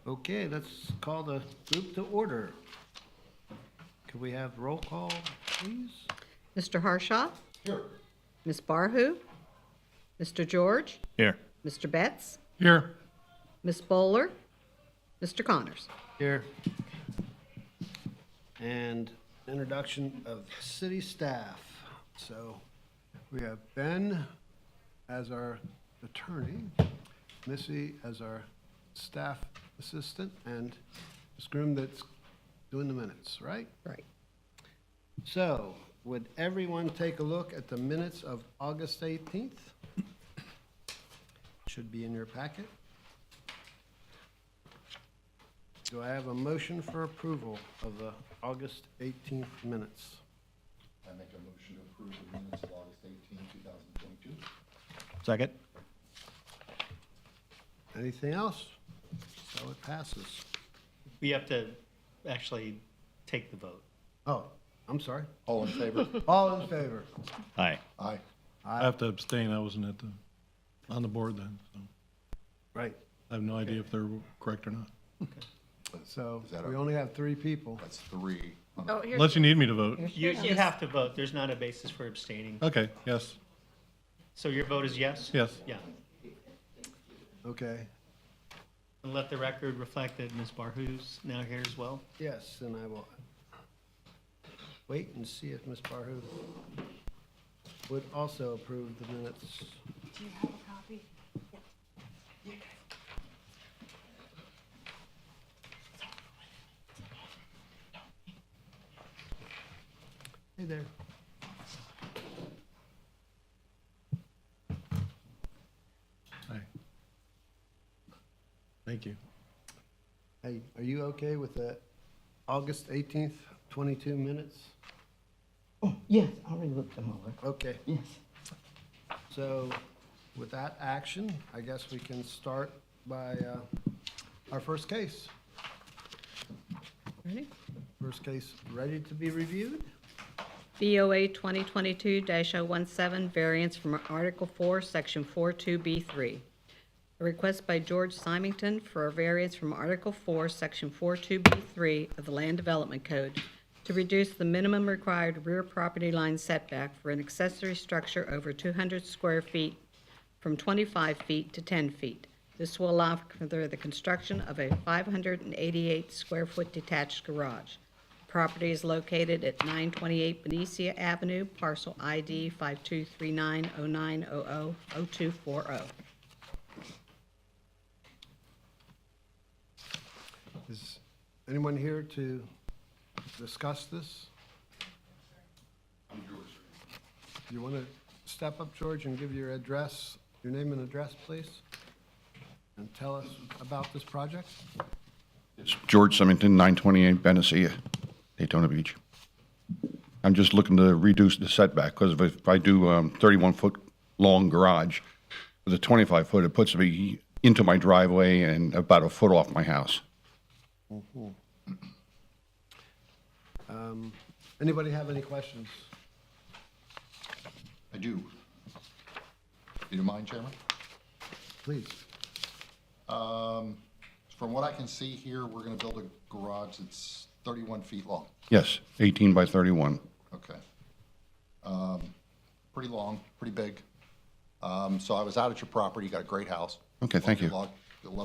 Okay, let's call the group to order. Could we have roll call, please? Mr. Harshaw? Here. Ms. Barhu? Mr. George? Here. Mr. Betts? Here. Ms. Bowler? Mr. Connors? Here. And introduction of city staff. So we have Ben as our attorney, Missy as our staff assistant, and Ms. Groom that's doing the minutes, right? Right. So, would everyone take a look at the minutes of August 18th? Should be in your packet. Do I have a motion for approval of the August 18th minutes? I make a motion to approve the minutes of August 18, 2022. Second. Anything else? So it passes. We have to actually take the vote. Oh, I'm sorry. All in favor? All in favor? Aye. Aye. I have to abstain. I wasn't on the board then, so Right. I have no idea if they're correct or not. So Is that we a- only have 3 people. That's 3. Unless you need me to vote. You have to vote. There's not a basis for abstaining. Okay, yes, So your vote is yes? yes. Yeah. Okay. And let the record reflect that Ms. Barhu's now here as well. Yes, and I will wait and see if Ms. Barhu would also approve the minutes. Do you have a copy? Hey there. Aye. Thank you. Hey, are you okay with the August 18th, 22 minutes? Oh, yes, I already looked them over. Okay, Yes. so with that action, I guess we can start by our first case. Ready? First case ready to be reviewed? BOA 2022-017, variance from Article 4, Section 42B3. A request by George Symington for a variance from Article 4, Section 42B3 of the Land Development Code to reduce the minimum required rear property line setback for an accessory structure over 200 square feet from 25 feet to 10 feet. This will allow for the construction of a 588 square foot detached garage. Property is located at 928 Benicia Avenue, parcel ID 523909000240. Is anyone here to discuss this? I'm George. You want to step up, George, and give your address, your name and address, please? And tell us about this project? It's George Symington, 928 Benicia, Daytona Beach. I'm just looking to reduce the setback, because if I do 31-foot long garage with a 25-foot, it puts me into my driveway and about a foot off my house. Anybody have any questions? I do. Do you mind, Chairman? Please. From what I can see here, we're going to build a garage that's 31 feet long. Yes, 18 by 31. Okay. Pretty long, pretty big. So I was out at your property. You got a great house. Okay, thank you. Love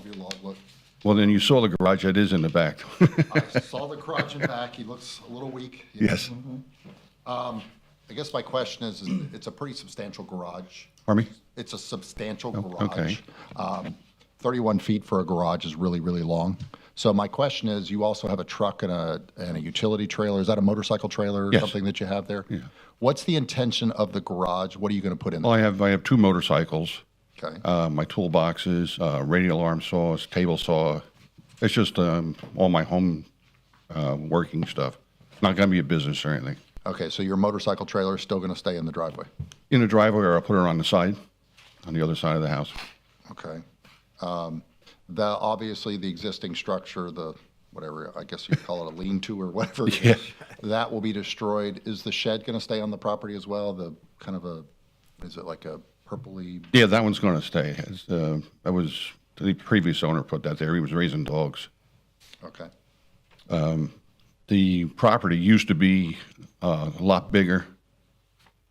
your log look. Well, then you saw the garage, that is in the back. I saw the garage in back. He looks a little weak. Yes. I guess my question is it's a pretty substantial garage. Pardon me? It's a substantial Oh, garage. okay. 31 feet for a garage is really, really long. So my question is, you also have a truck and a utility trailer. Is that a motorcycle trailer or Yes. something that you have there? Yeah. What's the intention of the garage? What are you going to put in Well, there? I have 2 motorcycles, Okay. my toolboxes, radial arm saws, table saw. It's just all my home working stuff. Not going to be a business or anything. Okay, so your motorcycle trailer is still going to stay in the driveway? In the driveway, or I'll put it on the side, on the other side of the house. Okay. Obviously, the existing structure, the, whatever, I guess you call it a lean-to or whatever, it is, Yeah. that will be destroyed. Is the shed going to stay on the property as well? The kind of a, is it like a purpley? Yeah, that one's going to stay. That was the previous owner put that there. He was raising dogs. Okay. The property used to be a lot bigger,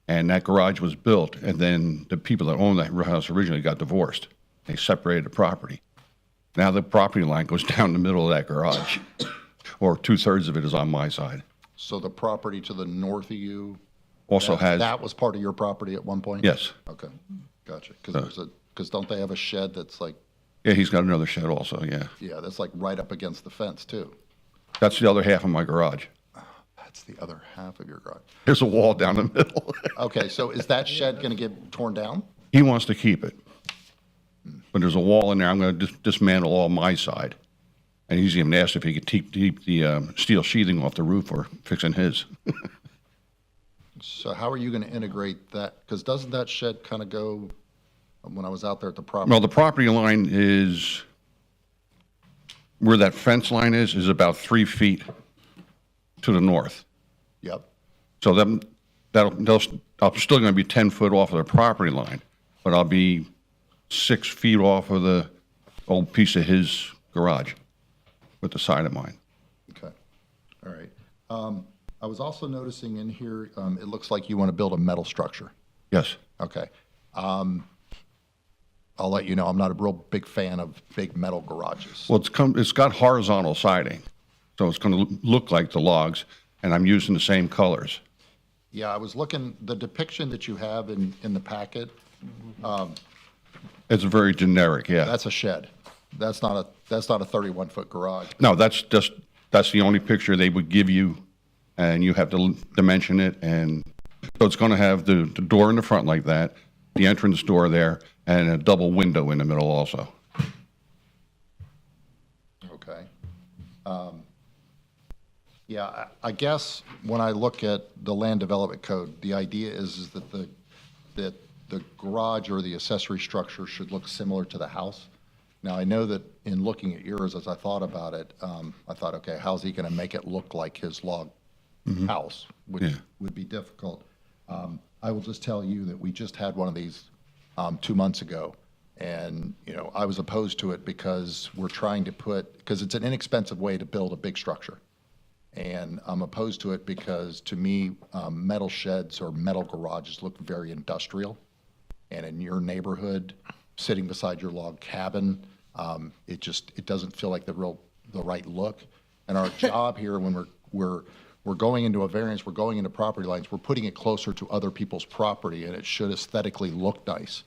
and that garage was built, and then the people that owned that house originally got divorced. They separated the property. Now the property line goes down the middle of that garage, or 2/3 of it is on my side. So the property to the north of you, Also has, that was part of your property at one point? yes. Okay, gotcha. Because don't they have a shed that's like, Yeah, he's got another shed also, yeah. yeah, that's like right up against the fence too? That's the other half of my garage. That's the other half of your garage. There's a wall down the middle. Okay, so is that shed going to get torn down? He wants to keep it. But there's a wall in there. I'm going to dismantle all my side. And he's even asked if he could keep the steel sheathing off the roof or fixing his. So how are you going to integrate that? Because doesn't that shed kind of go, when I was out there at the property? Well, the property line is, where that fence line is about 3 feet to the north. Yep, So I'm still going to be 10 foot off of the property line, but I'll be 6 feet off of the old piece of his garage with the side of mine. okay, all right. I was also noticing in here, it looks like you want to build a metal structure. Yes. Okay. I'll let you know, I'm not a real big fan of big metal garages. Well, it's got horizontal siding, so it's going to look like the logs, and I'm using the same colors. Yeah, I was looking, the depiction that you have in the packet, It's very generic, yeah. that's a shed. That's not a 31-foot garage. No, that's the only picture they would give you, and you have to dimension it, and so it's going to have the door in the front like that, the entrance door there, and a double window in the middle also. Okay. Yeah, I guess when I look at the land development code, the idea is that the garage or the accessory structure should look similar to the house. Now, I know that in looking at yours, as I thought about it, I thought, okay, how's he going to make it look like his log house, which Yeah. would be difficult. I will just tell you that we just had one of these 2 months ago, and, you know, I was opposed to it because we're trying to because it's an inexpensive way to build a big structure. And I'm opposed to it because, to me, metal sheds or metal garages look very industrial. And in your neighborhood, sitting beside your log cabin, it doesn't feel like the right look. And our job here, when we're going into a variance, we're going into property lines, we're putting it closer to other people's property, and it should aesthetically look nice.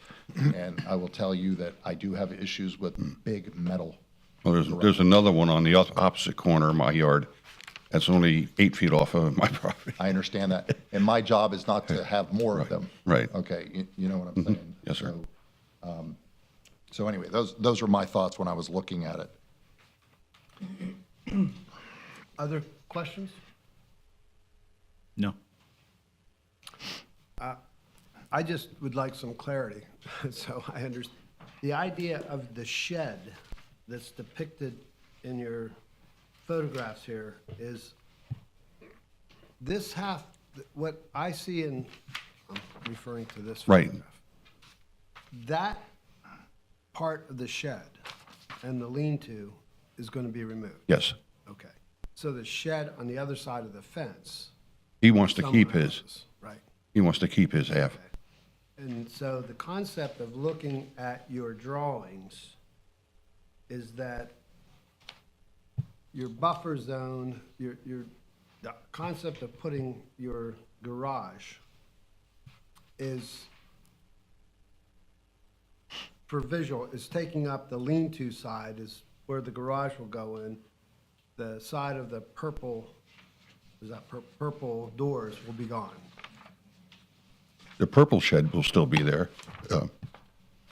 And I will tell you that I do have issues with big metal. Well, there's another one on the opposite corner of my yard. That's only 8 feet off of my property. I understand that. And my job is not to have more of them. Right. Okay, you know what I'm saying? Yes, sir. So anyway, those are my thoughts when I was looking at it. Other questions? No. I just would like some clarity, so I understand. The idea of the shed that's depicted in your photographs here is this half, what I see in, I'm referring to this Right. photograph. That part of the shed and the lean-to is going to be removed? Yes. Okay. So the shed on the other side of the fence? He wants to keep someone his. else's, right? He wants to keep his half. Okay. And so the concept of looking at your drawings is that your buffer zone, the concept of putting your garage is, for visual, is taking up the lean-to side is where the garage will go in. The side of the purple, is that purple doors will be gone. The purple shed will still be there.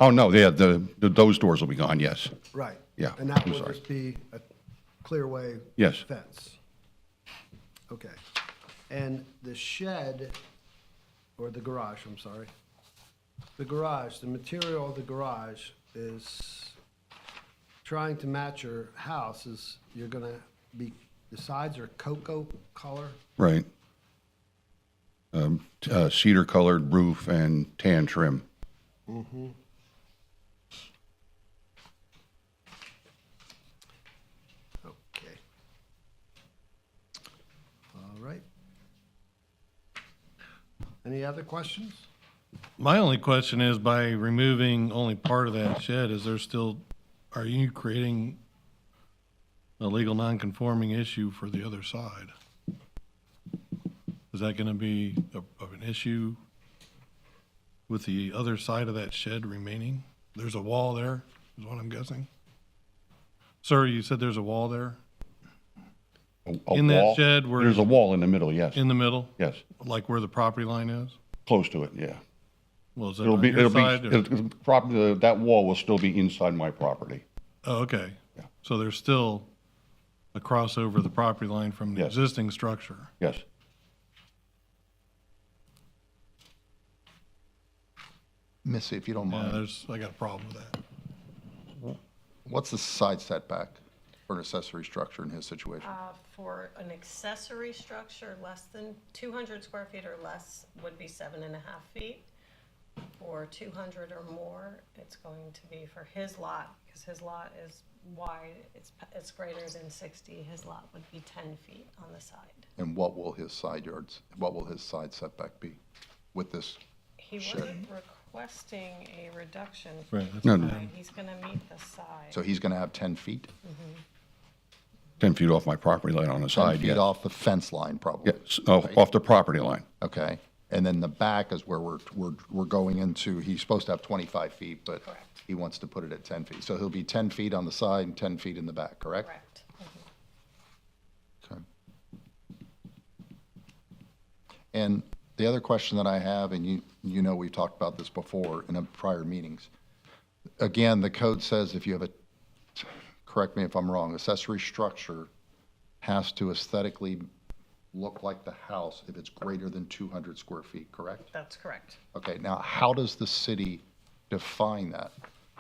Oh, no, yeah, those doors will be gone, yes. Right. Yeah, And that I'm will sorry. just be a clearway Yes. fence. Okay. And the shed, or the garage, I'm sorry. The garage, the material of the garage is trying to match your house is you're gonna be, the sides are cocoa color? Right. Cedar-colored roof and tan trim. Any other questions? My only question is, by removing only part of that shed, are you creating a legal non-conforming issue for the other side? Is that gonna be of an issue with the other side of that shed remaining? There's a wall there, is what I'm guessing? Sir, you said there's a wall there A in that wall? shed where- There's a wall in the middle, yes. in the middle, Yes, like where the property line is? close to it, yeah. Well, is that It'll on be, your it'll side? be, or- that wall will still be inside my property. Oh, okay. Yeah. So there's still a crossover of the property line from the Yes. existing structure? Yes. Missy, if you don't Yeah, mind, I got a problem with that. what's the side setback for an accessory structure in his situation? For an accessory structure, less than 200 square feet or less would be 7.5 feet. For 200 or more, it's going to be for his lot, because his lot is wide, it's greater than 60. His lot would be 10 feet on the side. And what will his side setback be with this? He Sure. wasn't requesting a reduction Right, from that's No, the no. side. He's gonna meet the side. So he's going to have 10 feet? 10 feet off my property line on the 10 side, feet yes. off the fence line, probably? Yes, off the property line. Okay. And then the back is where we're going into, he's supposed to have 25 feet, but Correct. he wants to put it at 10 feet. So he'll be 10 feet on the side and 10 feet in the back, correct? Correct. Okay. And the other question that I have, and you know we've talked about this before in prior meetings. Again, the code says if you have correct me if I'm wrong, accessory structure has to aesthetically look like the house if it's greater than 200 square feet, correct? That's correct. Okay, now how does the city define that?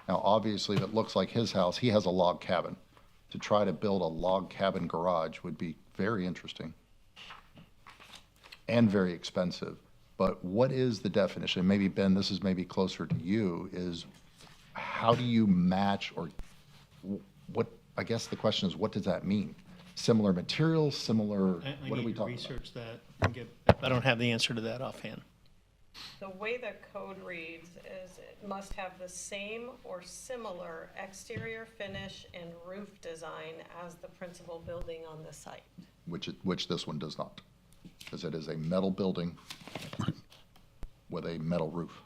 Now, obviously, if it looks like his house, he has a log cabin. To try to build a log cabin garage would be very interesting and very expensive. But what is the definition? Maybe, Ben, this is maybe closer to you, is how do you match or what, I guess the question is, what does that mean? Similar materials, similar, I what are we need to talking about? research that and get, I don't have the answer to that offhand. The way the code reads is it must have the same or similar exterior finish and roof design as the principal building on the site. Which this one does not, because it is a metal building with a metal roof,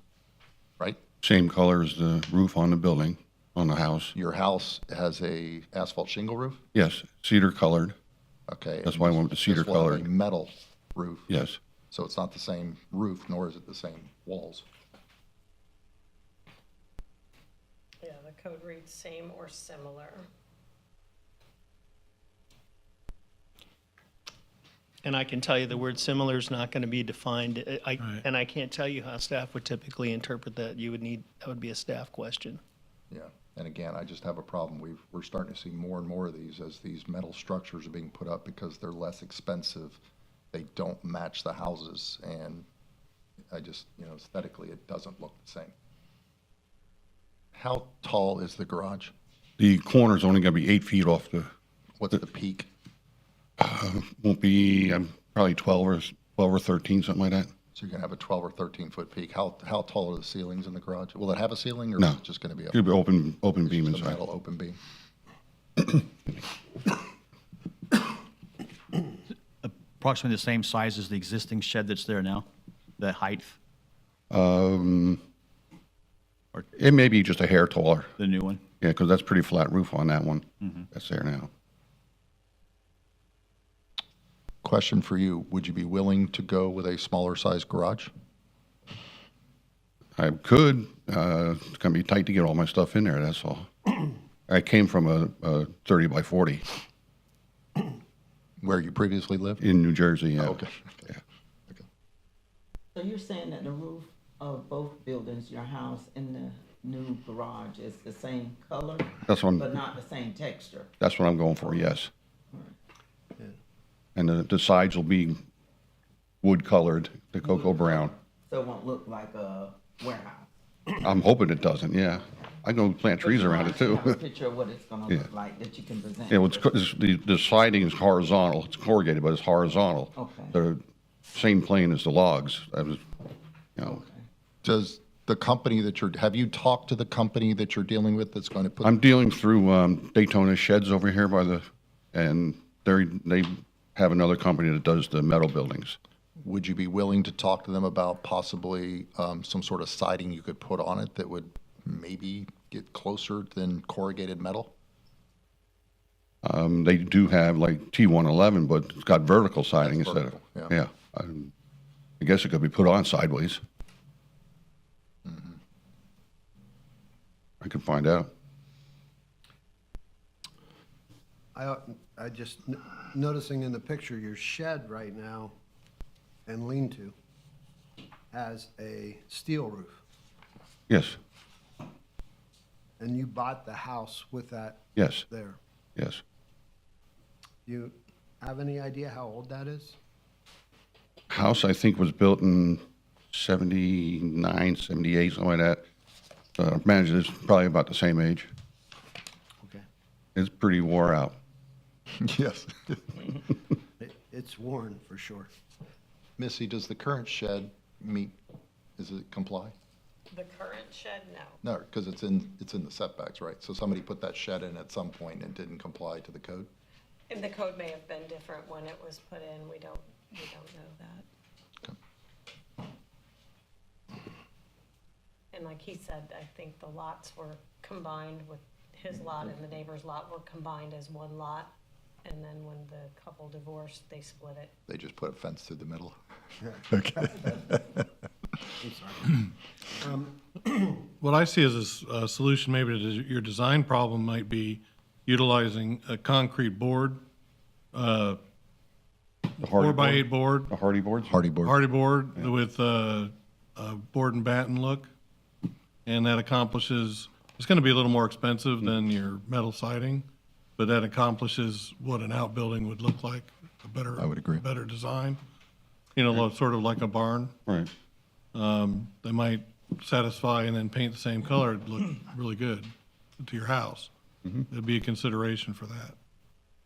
right? Same color as the roof on the building, on the house. Your house has a asphalt shingle roof? Yes, cedar colored, Okay. That's why I went with the cedar This will have colored. a metal roof. yes. So it's not the same roof, nor is it the same walls. Yeah, the code reads same or similar. And I can tell you the word similar is not going to be defined. Right. And I can't tell you how staff would typically interpret that. That would be a staff question. Yeah, and again, I just have a problem. We're starting to see more and more of these as these metal structures are being put up because they're less expensive. They don't match the houses, and I just, aesthetically, it doesn't look the same. How tall is the garage? The corner's only gonna be 8 feet off the, What's the peak? won't be, probably 12 or 13, something like that. So you're gonna have a 12 or 13-foot peak. How tall are the ceilings in the garage? Will it have a ceiling, or No. is it just gonna be a It'll be open beam just a inside. metal open beam? Approximately the same size as the existing shed that's there now, the height, It may be just a hair taller, the new one? yeah, because that's pretty flat roof on that one. That's there now. Question for you, would you be willing to go with a smaller size garage? I could, it's gonna be tight to get all my stuff in there, that's all. I came from a 30 by 40 Where you previously lived? in New Jersey, yeah. Okay. Yeah. So you're saying that the roof of both buildings, your house and the new garage, is the same color, That's what but I'm, not the same texture? that's what I'm going for, yes. And the sides will be wood colored, the cocoa brown. So it won't look like a warehouse? I'm hoping it doesn't, yeah. I go plant trees around it too. Have a picture of what it's gonna Yeah. look like that you can present? Yeah, well, the siding is horizontal, it's corrugated, but it's horizontal. Okay. The same plane as the logs. You know, Does the company that have you talked to the company that you're dealing with that's going to put? I'm dealing through Daytona Sheds over here and they have another company that does the metal buildings. Would you be willing to talk to them about possibly some sort of siding you could put on it that would maybe get closer than corrugated metal? They do have like T111, but it's got vertical siding That's instead of, vertical, yeah. yeah. I guess it could be put on sideways. I could find out. I just noticing in the picture, your shed right now and lean-to has a steel roof. Yes, And you bought the house with that yes, there. yes. You have any idea how old that is? House, I think, was built in 79, 78, something like that. I imagine it's probably about the same age. Okay. It's pretty wore out. Yes. It's worn, for sure. Missy, does the current shed does it comply? The current shed, no. No, because it's in the setbacks, right? So somebody put that shed in at some point and didn't comply to the code? And the code may have been different when it was put in. We don't know that. And like he said, I think the lots were combined with his lot and the neighbor's lot were combined as one lot. And then when the couple divorced, they split it. They just put a fence through the middle? What I see as a solution maybe to your design problem might be utilizing a concrete board, The hardy 4x8 board? board, The hardy boards? Hardy board. hardy board with a board and batten look. And that accomplishes, it's going to be a little more expensive than your metal siding, but that accomplishes what an outbuilding would look like, a better. I would agree. Better design, you know, sort of like a barn. Right. They might satisfy and then paint the same color, it'd look really good to your house. It'd be a consideration for that.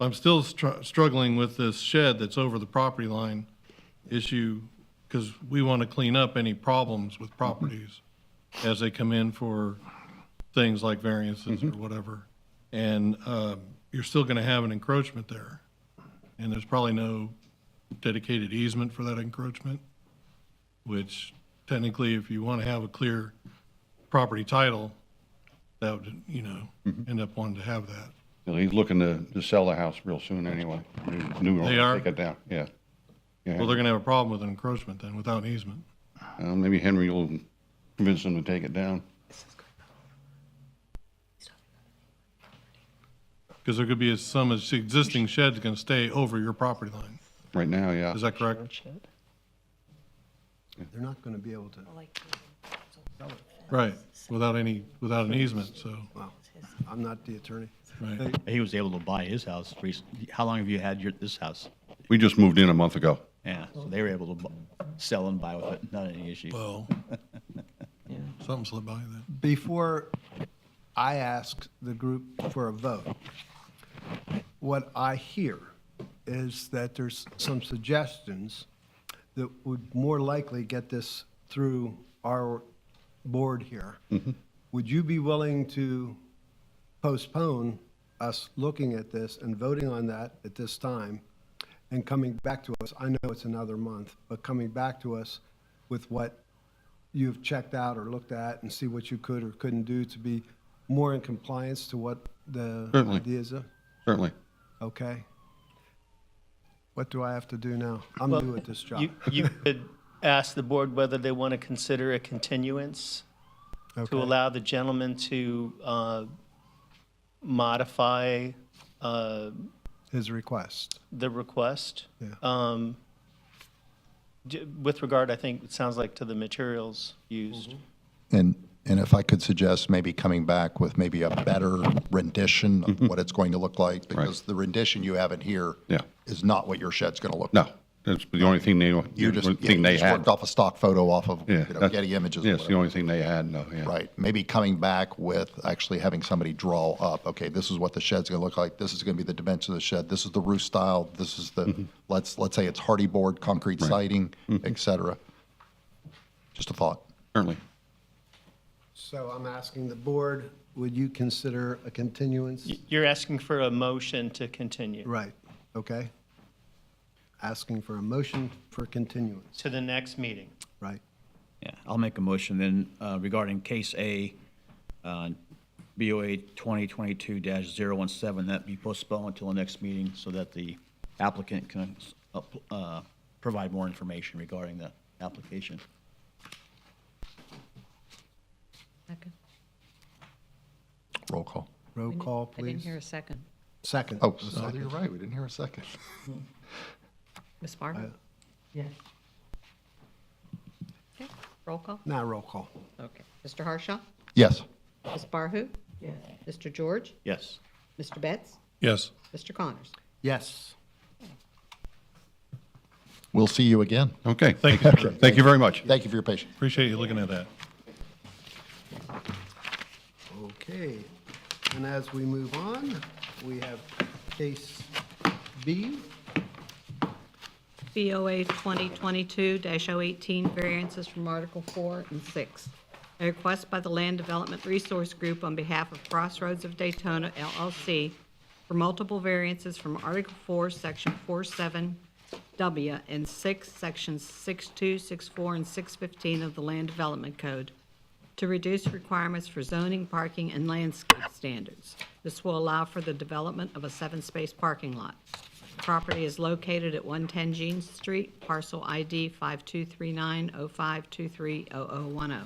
I'm still struggling with this shed that's over the property line issue, because we want to clean up any problems with properties as they come in for things like variances or whatever. And you're still going to have an encroachment there. And there's probably no dedicated easement for that encroachment, which technically, if you want to have a clear property title, that would, you know, end up wanting to have that. Well, he's looking to sell the house real soon anyway. New owner, They are? Take it down, yeah. Yeah. Well, they're going to have a problem with an encroachment then, without an easement. Maybe Henry will convince them to take it down. Because there could be some existing sheds going to stay over your property line. Right now, yeah. Is that correct? They're not going to be able to, Right, without an easement, so, well, I'm not the attorney. right. He was able to buy his house recently. How long have you had this house? We just moved in a month ago. Yeah, so they were able to sell and buy with it, not any issue. Well, something slipped by then. Before I ask the group for a vote, what I hear is that there's some suggestions that would more likely get this through our board here. Would you be willing to postpone us looking at this and voting on that at this time and coming back to us? I know it's another month, but coming back to us with what you've checked out or looked at and see what you could or couldn't do to be more in compliance to what the Certainly. ideas are? Certainly. Okay. What do I have to do now? I'm Well, new at this job. You could ask the board whether they want to consider a continuance Okay. to allow the gentleman to modify His request. the request. Yeah. With regard, I think, it sounds like to the materials used. And if I could suggest maybe coming back with maybe a better rendition of what it's going to look like, because the rendition you have in here Yeah. is not what your shed's going to look No, like. that's the only thing You just worked off a stock photo off of Yeah, that's- Getty Images. or Yes, the whatever. only thing they had, no, yeah. Right. Maybe coming back with actually having somebody draw up, okay, this is what the shed's going to look like. This is going to be the dimension of the shed. This is the roof style. This is the, let's say it's hardy board, concrete siding, et cetera. Just a thought. Certainly. So I'm asking the board, would you consider a continuance? You're asking for a motion to continue Right, okay. Asking for a motion for continuance, to the next meeting. right? Yeah, I'll make a motion then regarding case A, BOA 2022-017, that be postponed until the next meeting so that the applicant can provide more information regarding the application. Second. Roll call. Roll call, I didn't please. hear a second. Second. Oh, A so second. you're right. We didn't hear a second. Ms. Barber? Yes. Okay, roll call? Now roll call. Okay. Mr. Harshaw? Yes. Ms. Barhu? Yes. Mr. George? Yes. Mr. Betts? Yes. Mr. Connors? Yes. We'll see you again. Okay. Thank you, sir. Thank you very much. Thank you for your patience. Appreciate you looking at that. Okay, and as we move on, we have case B. BOA 2022-018, variances from Article 4 and 6. A request by the Land Development Resource Group on behalf of Crossroads of Daytona LLC for multiple variances from Article 4, Section 47W and 6, Sections 62, 64, and 615 of the Land Development Code to reduce requirements for zoning, parking, and landscape standards. This will allow for the development of a 7-space parking lot. Property is located at 110 Jean Street, parcel ID 523905230010.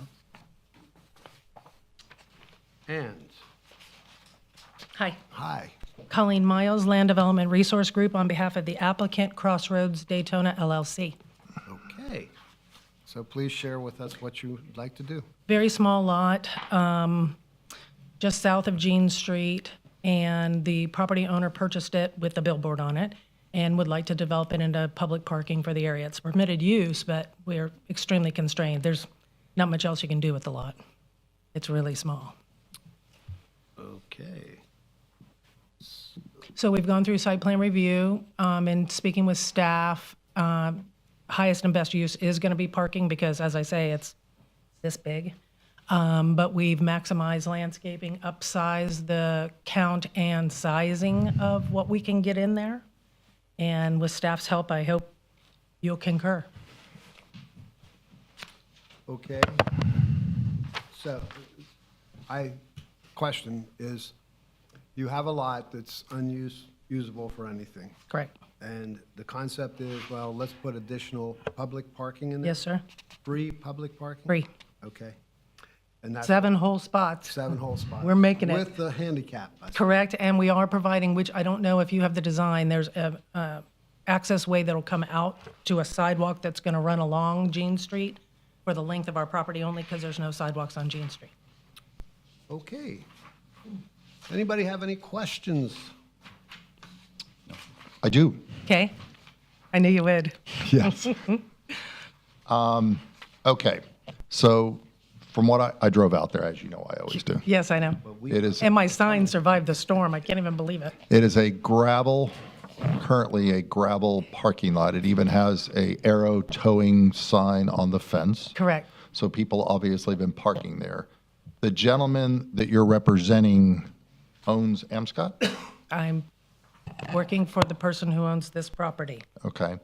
And, Hi, hi, Colleen Miles, Land Development Resource Group, on behalf of the applicant Crossroads Daytona LLC. okay. So please share with us what you would like to do. Very small lot, just south of Jean Street, and the property owner purchased it with the billboard on it and would like to develop it into public parking for the area. It's permitted use, but we're extremely constrained. There's not much else you can do with the lot. It's really small. Okay, So we've gone through site plan review, and speaking with staff, highest and best use is going to be parking because, as I say, it's this big. But we've maximized landscaping, upsized the count and sizing of what we can get in there. And with staff's help, I hope you'll concur. okay. So, question is, you have a lot that's unusable for anything. Correct. And the concept is, well, let's put additional public parking in there? Yes, sir. Free public parking? Free. Okay. And that's 7 whole spots. 7 whole spots? We're making it. With the handicap, I see. Correct, and we are providing, which I don't know if you have the design, there's a access way that'll come out to a sidewalk that's going to run along Jean Street for the length of our property only because there's no sidewalks on Jean Street. Okay. Anybody have any questions? I do. Okay? I knew you would. Yes. Okay. So from what I drove out there, as you know, I always do. Yes, I know. It is, And my sign survived the storm. I can't even believe it. it is currently a gravel parking lot. It even has a arrow towing sign on the fence. Correct. So people obviously have been parking there. The gentleman that you're representing owns Amscott? I'm working for the person who owns this property. Okay.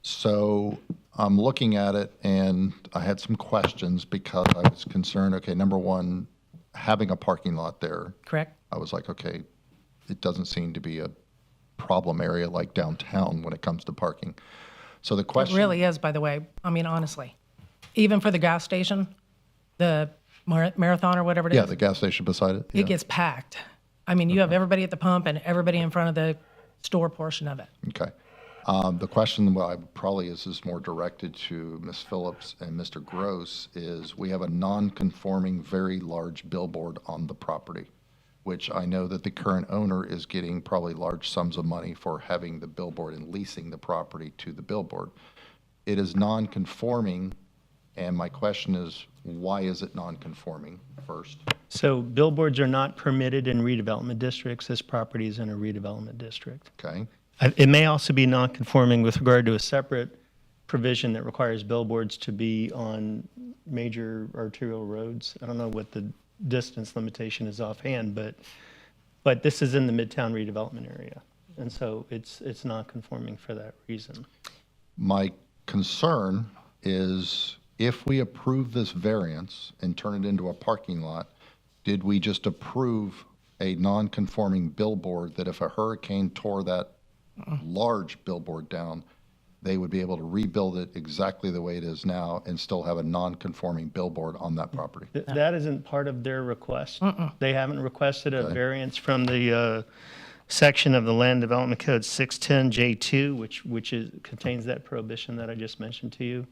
So I'm looking at it and I had some questions because I was concerned, okay, number one, having a parking lot there, Correct? I was like, okay, it doesn't seem to be a problem area like downtown when it comes to parking. So the It question. really is, by the way. I mean, honestly. Even for the gas station, the Marathon or whatever it is. Yeah, the gas station beside it. Yeah. It gets packed. I mean, you have everybody at the pump and everybody in front of the store portion of it. Okay. The question, well, I probably is more directed to Ms. Phillips and Mr. Gross, is we have a non-conforming, very large billboard on the property, which I know that the current owner is getting probably large sums of money for having the billboard and leasing the property to the billboard. It is non-conforming, and my question is, why is it non-conforming first? So billboards are not permitted in redevelopment districts. This property is in a redevelopment district. Okay? It may also be non-conforming with regard to a separate provision that requires billboards to be on major arterial roads. I don't know what the distance limitation is offhand, but this is in the Midtown redevelopment area. And so it's not conforming for that reason. My concern is if we approve this variance and turn it into a parking lot, did we just approve a non-conforming billboard that if a hurricane tore that large billboard down, they would be able to rebuild it exactly the way it is now and still have a non-conforming billboard on that property? That isn't part of their request. They haven't requested a variance from the section of the Land Development Code 610J2, which contains that prohibition that I just mentioned to you.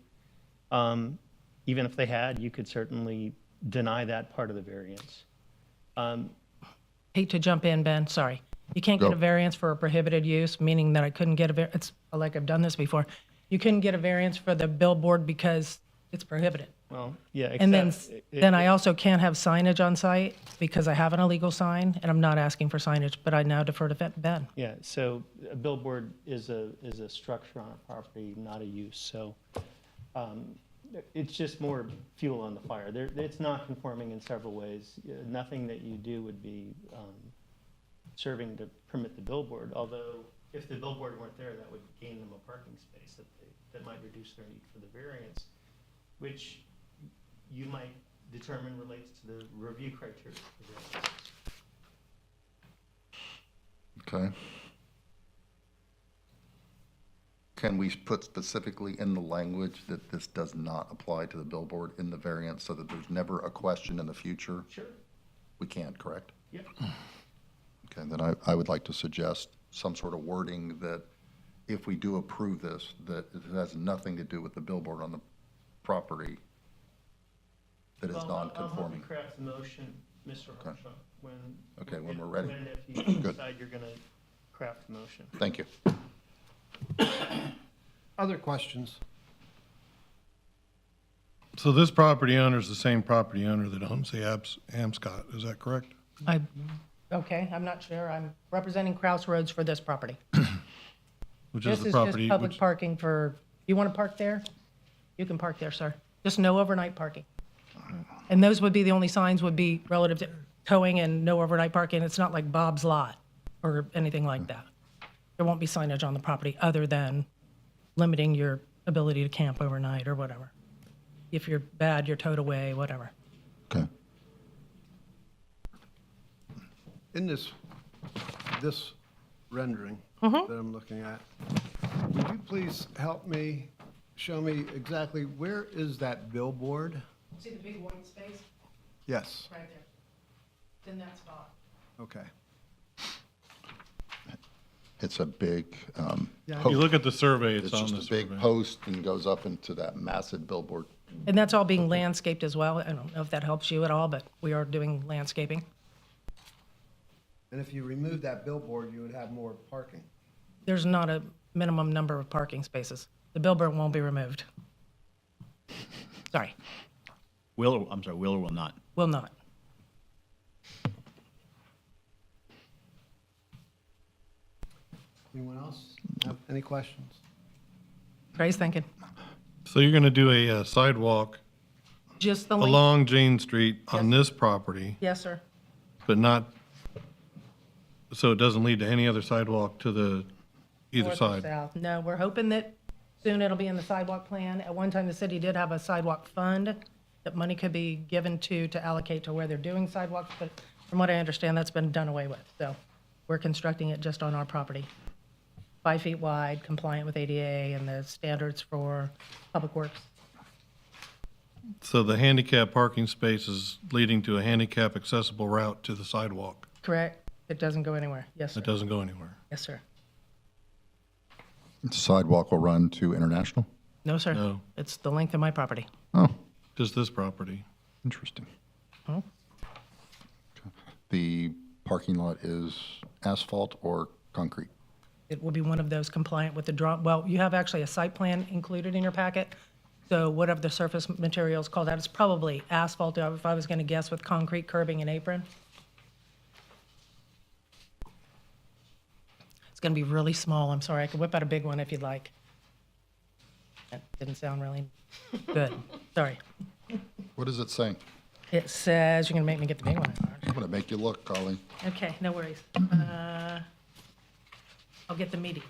Even if they had, you could certainly deny that part of the variance. Hate to jump in, Ben, sorry. You can't get Go. a variance for a prohibited use, meaning that I couldn't get it's like I've done this before. You couldn't get a variance for the billboard because it's prohibited. Well, yeah, And then, except then I also can't have signage on site because I have an illegal sign, and I'm not asking for signage, but I now defer to Ben. Yeah, so a billboard is a structure on a property, not a use. So it's just more fuel on the fire. It's not conforming in several ways. Nothing that you do would be serving to permit the billboard, although if the billboard weren't there, that would gain them a parking space that might reduce their need for the variance, which you might determine relates to the review criteria for the variance. Okay. Can we put specifically in the language that this does not apply to the billboard in the variance so that there's never a question in the future? Sure. We can, correct? Yeah. Okay, then I would like to suggest some sort of wording that if we do approve this, that it has nothing to do with the billboard on the property that is Well, I'll help non-conforming. you craft the motion, Mr. Harshaw, when. Okay, when we're ready. When if you Good. decide you're gonna craft the motion. Thank you. Other questions? So this property owner is the same property owner that owns the Amscott, is that correct? Okay, I'm not sure. I'm representing Kraus Roads for this property. Which This is the is property, just public which, parking for, you want to park there? You can park there, sir. Just no overnight parking. And those would be, the only signs would be relative to towing and no overnight parking. It's not like Bob's Lot or anything like that. There won't be signage on the property other than limiting your ability to camp overnight or whatever. If you're bad, you're towed away, whatever. Okay. In this rendering that I'm looking at, would you please help me, show me exactly where is that billboard? See the big white space Yes, right there? It's in that spot. okay. It's a big, Yeah, if you look at the survey, it's it's on the just a big survey. post and goes up into that massive billboard. And that's all being landscaped as well. I don't know if that helps you at all, but we are doing landscaping. And if you remove that billboard, you would have more parking. There's not a minimum number of parking spaces. The billboard won't be removed. Sorry, Will or will not? will not. Anyone else have any questions? Trey's thinking. So you're gonna do a sidewalk Just the length. along Jane Street on Yes. this property, Yes, sir. but not, so it doesn't lead to any other sidewalk to the either North or side? south. No, we're hoping that soon it'll be in the sidewalk plan. At one time, the city did have a sidewalk fund that money could be given to allocate to where they're doing sidewalks, but from what I understand, that's been done away with. So we're constructing it just on our property. 5 feet wide, compliant with ADA and the standards for public works. So the handicap parking space is leading to a handicap accessible route to the sidewalk. Correct? It doesn't go anywhere. Yes, sir. It doesn't go anywhere. Yes, sir. The sidewalk will run to International? No, sir. No. It's the length of my property. Oh, Just this property. interesting. Oh. Okay. The parking lot is asphalt or concrete? It will be one of those compliant with the well, you have actually a site plan included in your packet. So whatever the surface material is called out, it's probably asphalt, if I was going to guess, with concrete curbing and apron. It's going to be really small. I'm sorry. I could whip out a big one if you'd like. Didn't sound really good. Sorry. What is it saying? It says, you're going to make me get the big one. I'm going to make you look, Colleen. Okay, no worries. I'll get the meaty.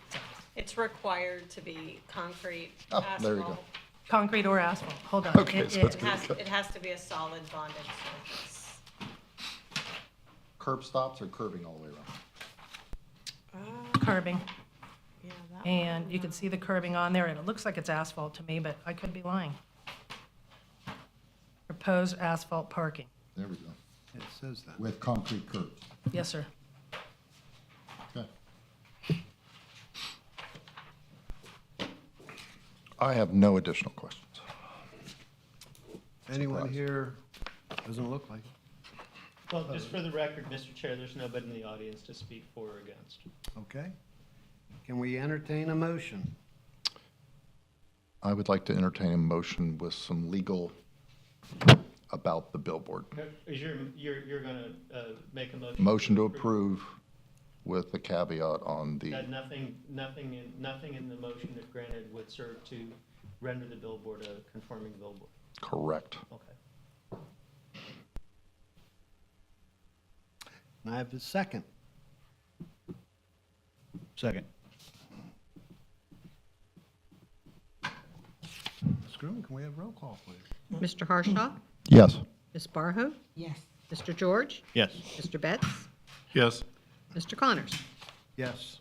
It's required to be concrete, Oh, there you go. asphalt. Concrete or asphalt. Hold on. Okay, so it's It has to be a solid bonded surface. Curb stops or curving all the way around? Curbing. Yeah, that And you can see the curbing on there, and it looks like it's asphalt to me, but I could be lying. Proposed asphalt parking. There we go. It says that. With concrete curbs. Yes, sir. Okay. I have no additional questions. Anyone Surprise. here? Doesn't look like it. Well, just for the record, Mr. Chair, there's nobody in the audience to speak for or against. Okay. Can we entertain a motion? I would like to entertain a motion with some legal about the billboard. Is you're gonna make a motion? Motion to approve with the caveat on the, That nothing in the motion if granted would serve to render the billboard a conforming billboard. correct. Okay. And I have a second. Second. Ms. Groom, can we have roll call, please? Mr. Harshaw? Yes. Ms. Barho? Yes. Mr. George? Yes. Mr. Betts? Yes. Mr. Connors? Yes.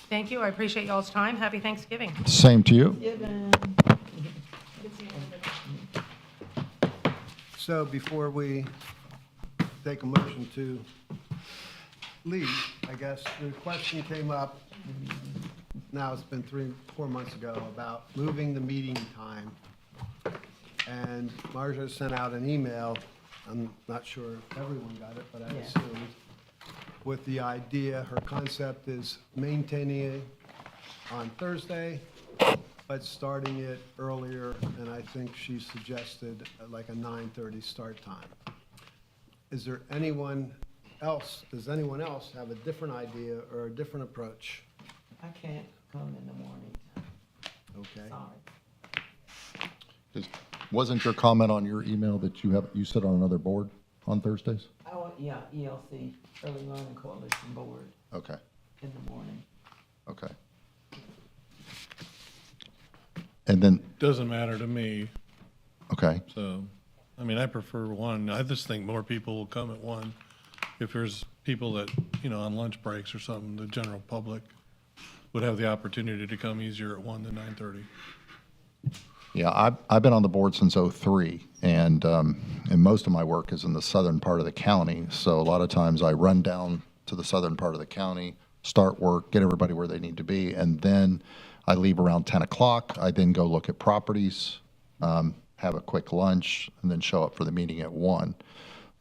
Thank you. I appreciate y'all's time. Happy Thanksgiving. Same to you. Given. So before we take a motion to leave, I guess the question came up, now it's been 3-4 months ago, about moving the meeting time. And Marja sent out an email, I'm not sure if everyone got it, but I Yeah. assumed, with the idea, her concept is maintaining it on Thursday, but starting it earlier, and I think she suggested like a 9:30 start time. Is there anyone else, does anyone else have a different idea or a different approach? I can't come in the morning. Okay. Sorry. Wasn't your comment on your email that you sit on another board on Thursdays? Oh, yeah, ELC, Early Learning Coalition Board Okay, in the morning. okay. And then, Doesn't matter to me, okay, so, I mean, I prefer one. I just think more people will come at one. If there's people that, on lunch breaks or something, the general public would have the opportunity to come easier at 1 than 9:30. yeah, I've been on the board since '03, and most of my work is in the southern part of the county, so a lot of times I run down to the southern part of the county, start work, get everybody where they need to be, and then I leave around 10 o'clock. I then go look at properties, have a quick lunch, and then show up for the meeting at 1.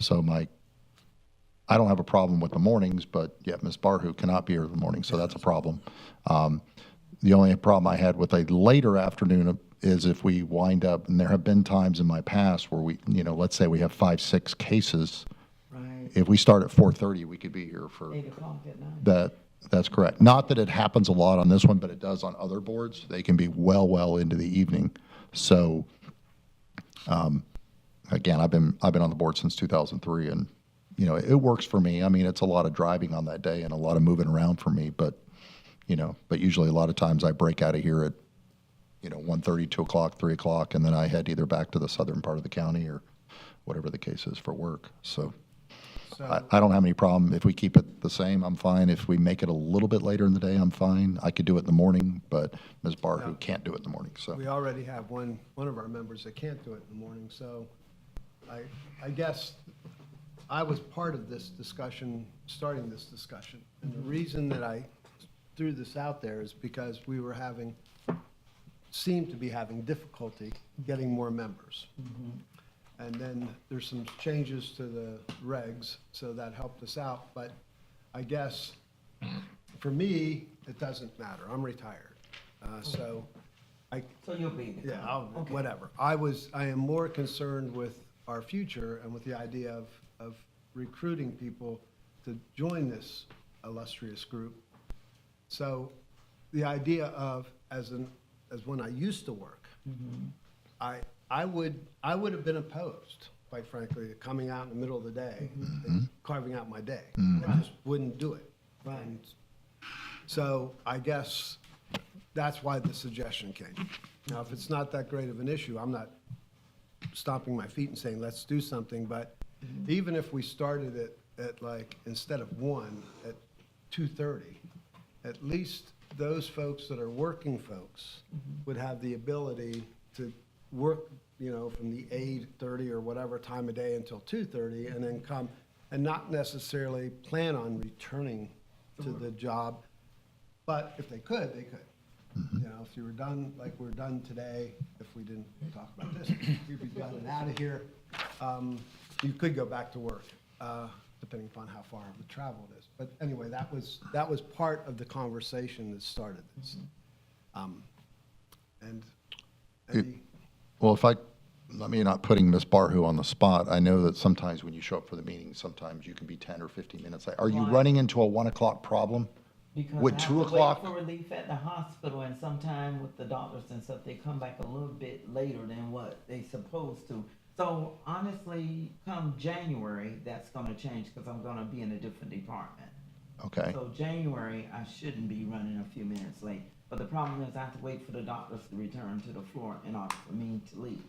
So I don't have a problem with the mornings, but yeah, Ms. Barhu cannot be here in the morning, so that's a problem. The only problem I had with a later afternoon is if we wind up, and there have been times in my past where we, let's say we have 5, 6 cases. Right. If we start at 4:30, we could be here for 8 o'clock at night. that's correct. Not that it happens a lot on this one, but it does on other boards. They can be well into the evening. So, again, I've been on the board since 2003, and it works for me. I mean, it's a lot of driving on that day and a lot of moving around for me, but usually a lot of times I break out of here at 1:30, 2 o'clock, 3 o'clock, and then I head either back to the southern part of the county or whatever the case is for work. So. I don't have any problem. If we keep it the same, I'm fine. If we make it a little bit later in the day, I'm fine. I could do it in the morning, but Ms. Barhu can't do it in the morning, so. We already have one of our members that can't do it in the morning, so I guess I was part of this discussion, starting this discussion. And the reason that I threw this out there is because we were seemed to be having difficulty getting more members. And then there's some changes to the regs, so that helped us out. But I guess, for me, it doesn't matter. I'm retired. So So you'll be there. yeah, Okay. whatever. I am more concerned with our future and with the idea of recruiting people to join this illustrious group. So the idea of, as when I used to work, I would have been opposed, quite frankly, to coming out in the middle of the day, and carving out my day. I just wouldn't do it. And so I guess that's why the suggestion came. Now, if it's not that great of an issue, I'm not stomping my feet and saying, let's do something, but even if we started it at like, instead of 1, at 2:30, at least those folks that are working folks would have the ability to work, from the 8:30 or whatever time of day until 2:30, and then come, and not necessarily plan on returning to the job. But if they could, they could. If you were done, like we're done today, if we didn't talk about this, you'd be done and out of here. You could go back to work, depending upon how far the travel it is. But anyway, that was part of the conversation that started this. And Eddie, Well, let me not putting Ms. Barhu on the spot. I know that sometimes when you show up for the meeting, sometimes you can be 10 or 15 minutes late. Are you Right. running into a 1 o'clock problem? Because Would I have 2 to wait o'clock? for relief at the hospital, and sometime with the doctors and stuff, they come back a little bit later than what they supposed to. So honestly, come January, that's gonna change, because I'm gonna be in a different department. Okay. So January, I shouldn't be running a few minutes late. But the problem is I have to wait for the doctors to return to the floor in order for me to leave.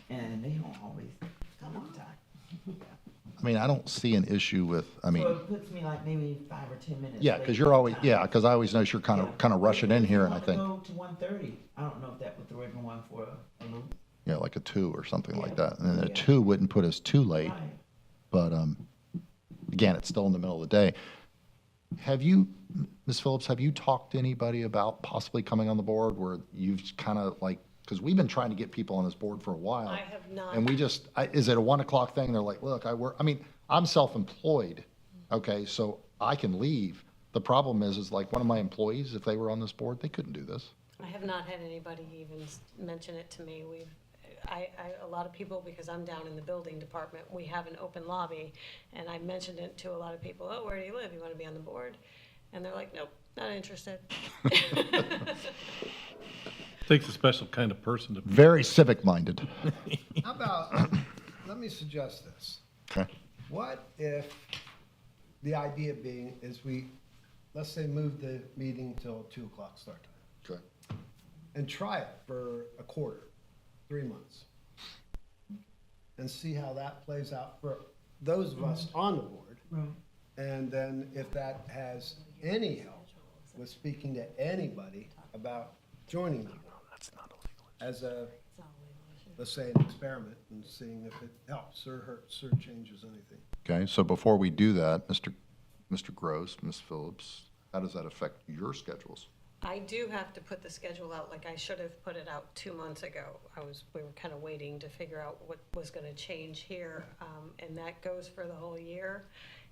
And they don't always come on time. I mean, I don't see an issue with, So it puts me like maybe 5 or 10 minutes. yeah, late because you're always, sometimes. yeah, because I always notice you're kind of rushing in here, and I think, Go to 1:30. I don't know if that was the regular one for a loop. yeah, like a 2 or something like Yeah. that. And then a Yeah. 2 wouldn't put us too late, Right. but again, it's still in the middle of the day. Have you, Ms. Phillips, have you talked to anybody about possibly coming on the board where you've kind of like, because we've been trying to get people on this board for a while. I have not. And we just, is it a 1 o'clock thing? They're like, look, I'm self-employed, okay, so I can leave. The problem is like one of my employees, if they were on this board, they couldn't do this. I have not had anybody even mention it to me. A lot of people, because I'm down in the building department, we have an open lobby, and I mentioned it to a lot of people, oh, where do you live? You want to be on the board? And they're like, nope, not interested. Takes a special kind of person to. Very civic-minded. how about, let me suggest this. Okay. What if, the idea being is let's say move the meeting till 2 o'clock start time, Okay. and try it for a quarter, 3 months, and see how that plays out for those of us on the board. Right. And then if that has any help with speaking to anybody about joining the board as a, let's say, an experiment, and seeing if it helps or hurts or changes anything. Okay, so before we do that, Mr. Gross, Ms. Phillips, how does that affect your schedules? I do have to put the schedule out, like I should have put it out 2 months ago. We were kind of waiting to figure out what was gonna change here, and that goes for the whole year.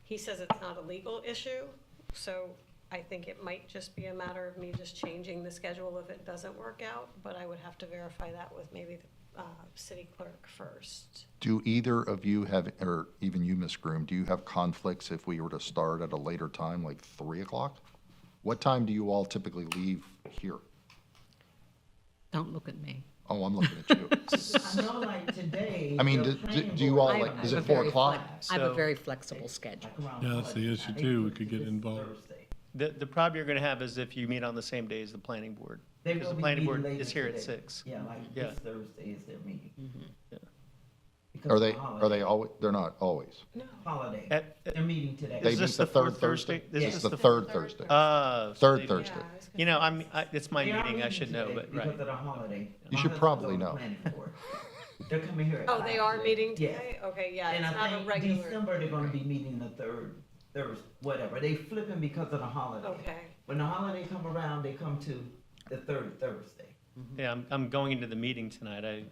He says it's not a legal issue, so I think it might just be a matter of me just changing the schedule if it doesn't work out, but I would have to verify that with maybe the city clerk first. Do either of you have, or even you, Ms. Groom, do you have conflicts if we were to start at a later time, like 3 o'clock? What time do you all typically leave here? Don't look at me. Oh, I'm looking at you. I know like today. I mean, the do planning you board- all, I like, have is a it 4 very o'clock? I have a So- very flexible schedule. like around Yeah, that's the 1, issue they too. do We it could get this involved. Thursday. The problem you're gonna have is if you meet on the same day as the planning board. They Because will the be planning meeting board later is here at today. 6. Yeah, like Yeah. this Thursday is their meeting. Yeah. Because Are of they, the are holiday. they always, they're not always. Holiday. At- They're meeting today. They Is meet this the the third fourth Thursday? Thursday? Is It's this the third Thursday. So Third they- Thursday. You know, it's my They are meeting, I meeting should know, today but, Because right. of the holiday. You My should husband's probably on the know. planning board. They're coming here at Oh, they 5 are today. meeting Yes. today? Okay, yeah, And it's I not a think regular. December, they're gonna be meeting the third Thursday, whatever. They flipping because of the holiday. Okay. When the holiday come around, they come to the third Thursday. Yeah, I'm going into the meeting tonight. I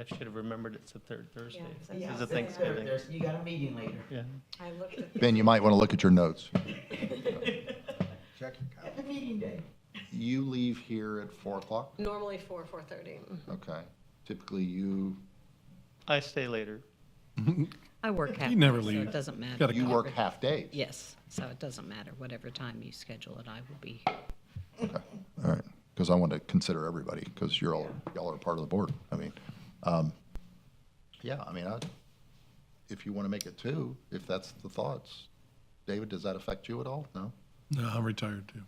should have remembered it's the third Thursday. Yeah, It's so- Yeah, a it's the third Thanksgiving. Thursday. You got a meeting later. Yeah. I looked at Ben, you might want to look at your notes. Check your calendar. Happy meeting day. You leave here at 4 o'clock? normally 4:30. Okay. Typically you, I stay later. I work half, You never days, so leave. it doesn't matter. Gotta you work half days? Yes, so it doesn't matter. Whatever time you schedule it, I will be. Okay, all right. because I want to consider everybody, because y'all are part of the board. I mean, yeah, I mean, if you want to make it 2, if that's the thoughts. David, does that affect you at all? No? No, I'm retired too.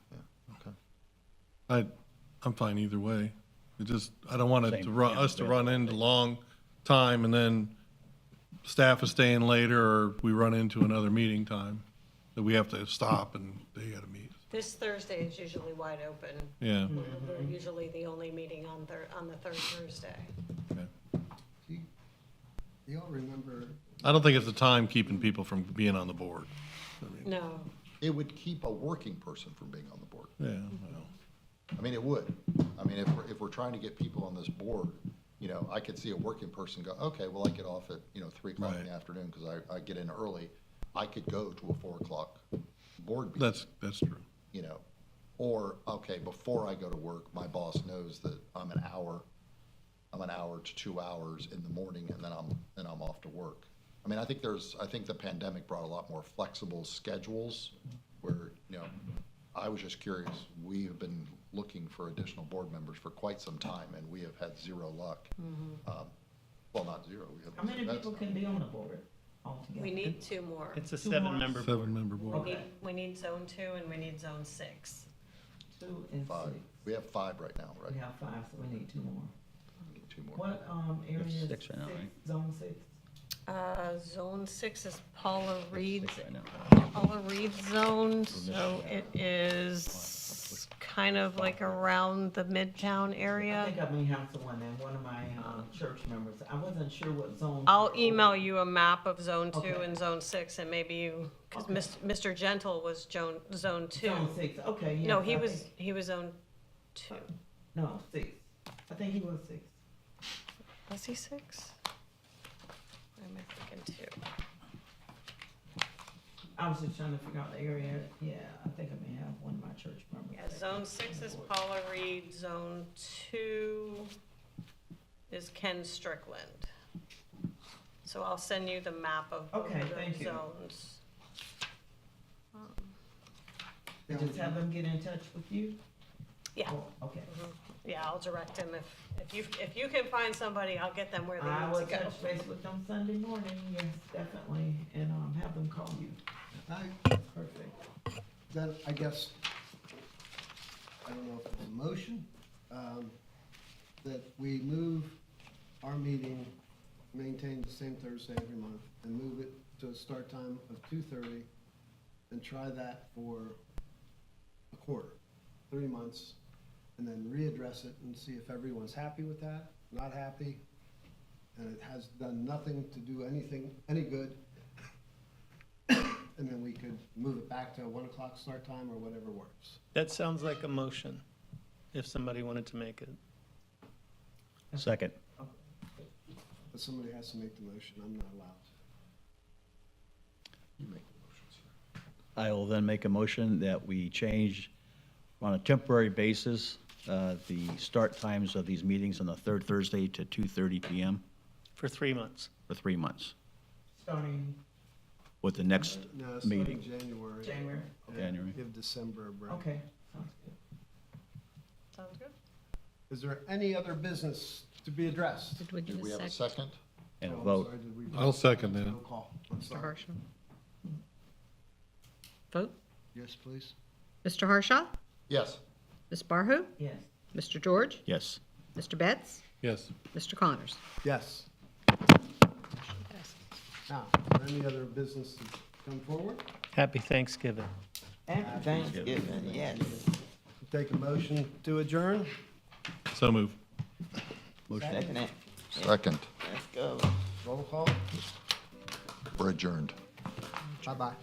Okay. I'm fine either way. It just, I don't want it Same. to run, us to run into long time and then staff is staying later or we run into another meeting time that we have to stop and they gotta meet. This Thursday is usually wide open. Yeah. We're usually the only meeting on the third Thursday. Okay. Do y'all remember, I don't think it's the time keeping people from being on the board. No, It would keep a working person from being on the board. Yeah, well, I mean, it would. I mean, if we're trying to get people on this board, you know, I could see a working person go, okay, well, I get off at, 3 o'clock in Right. the afternoon because I get in early. I could go to a 4 o'clock board meeting, that's true. Or, okay, before I go to work, my boss knows that I'm an hour to 2 hours in the morning and then I'm off to work. I mean, I think the pandemic brought a lot more flexible schedules where, I was just curious. We have been looking for additional board members for quite some time, and we have had zero luck. Well, not zero. We have How many that's people not- can be on the board altogether? we need 2 more. It's a 2 more. 7-member board. 7-member board. Okay. We need zone 2 and we need zone 6. 2 and 5. 6. We have 5 right now, right? We have 5, so we need 2 more. We need 2 more. What, area is 6 right now, right? Zone 6? Zone 6 is Paula Reed's, Right now. Paula Reed's zone, so it is kind of like around the Midtown I area. think I may have someone in, one of my, church members. I wasn't sure what zone. I'll email you a map of zone 2 Okay. and zone 6, and maybe you, because Okay. Mr. Gentle was zone 2. Zone 6, okay, yeah. No, I think- he was zone 2. No, 6. I think he was 6. Was he 6? Or am I thinking 2? I was just trying to figure out the area. Yeah, I think I may have one of my church members. Yeah, zone 6 is Paula Reed, zone 2 is Ken Strickland. So I'll send you the map of both Okay, of thank those you. zones. Just have them get in touch with you? Yeah, Oh, okay. yeah, I'll direct him. If you can find somebody, I'll get them where they I need will to go. touch base with them Sunday morning, yes, definitely, and, have them call you. Perfect. then I guess, I don't know if it's a motion, that we move our meeting, maintain the same Thursday every month, and move it to a start time of 2:30, and try that for a quarter, 3 months, and then readdress it and see if everyone's happy with that, not happy, and it has done nothing to do any good. And then we could move it back to a 1 o'clock start time or whatever works. That sounds like a motion, if somebody wanted to make it. Second. But somebody has to make the motion, I'm not allowed to. You make the motions. I will then make a motion that we change on a temporary basis, the start times of these meetings on the third Thursday to 2:30 PM For 3 months. for 3 months, Starting with the next No, it's starting meeting. January. January, and January. Give December a break. okay, sounds good. Sounds good. Is there any other business to be addressed? Did we do Did we a have a second? second? And Oh, I'm vote. sorry, did we- I'll second that. Roll call. I'm Mr. sorry. Harshaw? Vote? Yes, please. Mr. Harshaw? Yes. Ms. Barhu? Yes. Mr. George? Yes. Mr. Betts? Yes. Mr. Connors? Yes. Now, is there any other business to come forward? Happy Thanksgiving. Happy Thanksgiving, yes. Take a motion to adjourn? So move. Second it. Second. Let's go. Roll call? We're adjourned. Bye-bye.